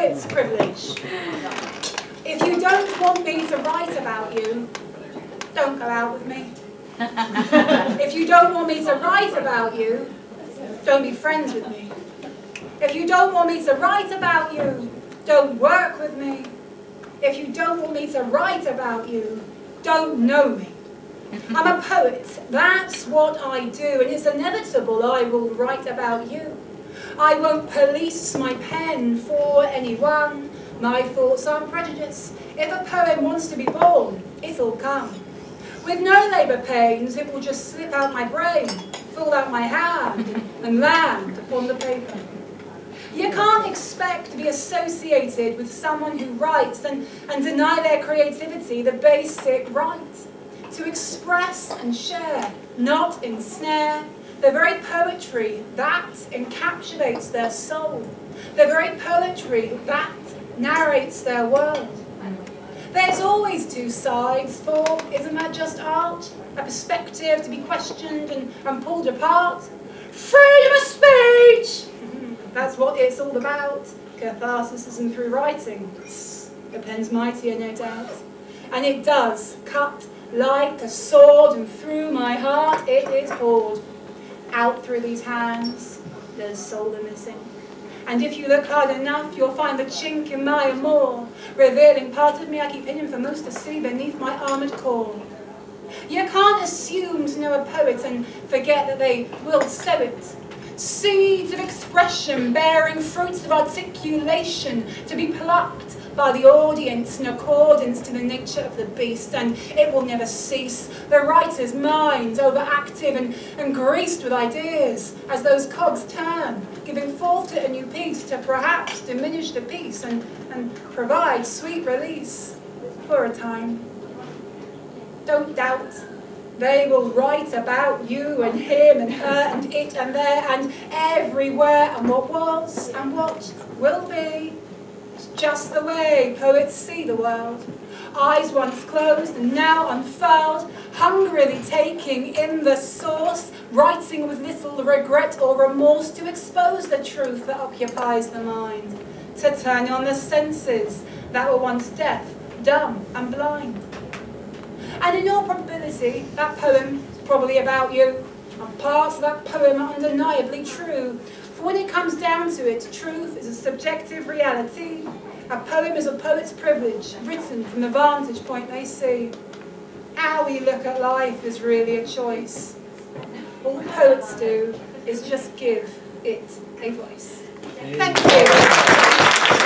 poet's privilege. If you don't want me to write about you, don't go out with me. If you don't want me to write about you, don't be friends with me. If you don't want me to write about you, don't work with me. If you don't want me to write about you, don't know me. I'm a poet, that's what I do, and it's inevitable I will write about you. I won't police my pen for anyone. My thoughts aren't prejudice. If a poem wants to be born, it'll come. With no labour pains, it will just slip out my brain, fall out my hand, and land upon the paper. You can't expect to be associated with someone who writes and deny their creativity the basic right to express and share, not ensnare, the very poetry that encapsulates their soul, the very poetry that narrates their world. There's always two sides, for isn't that just art? A perspective to be questioned and pulled apart? Freedom of speech! That's what it's all about. Catharsis through writing. The pen's mightier, no doubt. And it does cut like a sword, and through my heart it is poured. Out through these hands, there's soul in this ink. And if you look hard enough, you'll find the chink in my amour, revealing part of me I keep hidden for most to see beneath my armoured core. You can't assume to know a poet and forget that they will sow it. Seeds of expression bearing fruits of articulation to be plucked by the audience in accordance to the nature of the beast, and it will never cease. The writer's mind overactive and greased with ideas as those cogs turn, giving forth to a new piece to perhaps diminish the piece and provide sweet release for a time. Don't doubt. They will write about you and him and her and it and there and everywhere and what was and what will be. It's just the way poets see the world. Eyes once closed and now unfurled, hungrily taking in the source, writing with little regret or remorse to expose the truth that occupies the mind, to turn on the senses that were once deaf, dumb and blind. And in all probability, that poem is probably about you, and parts of that poem are undeniably true. For when it comes down to it, truth is a subjective reality. A poem is a poet's privilege, written from the vantage point they see. How we look at life is really a choice. All poets do is just give it a voice. Thank you.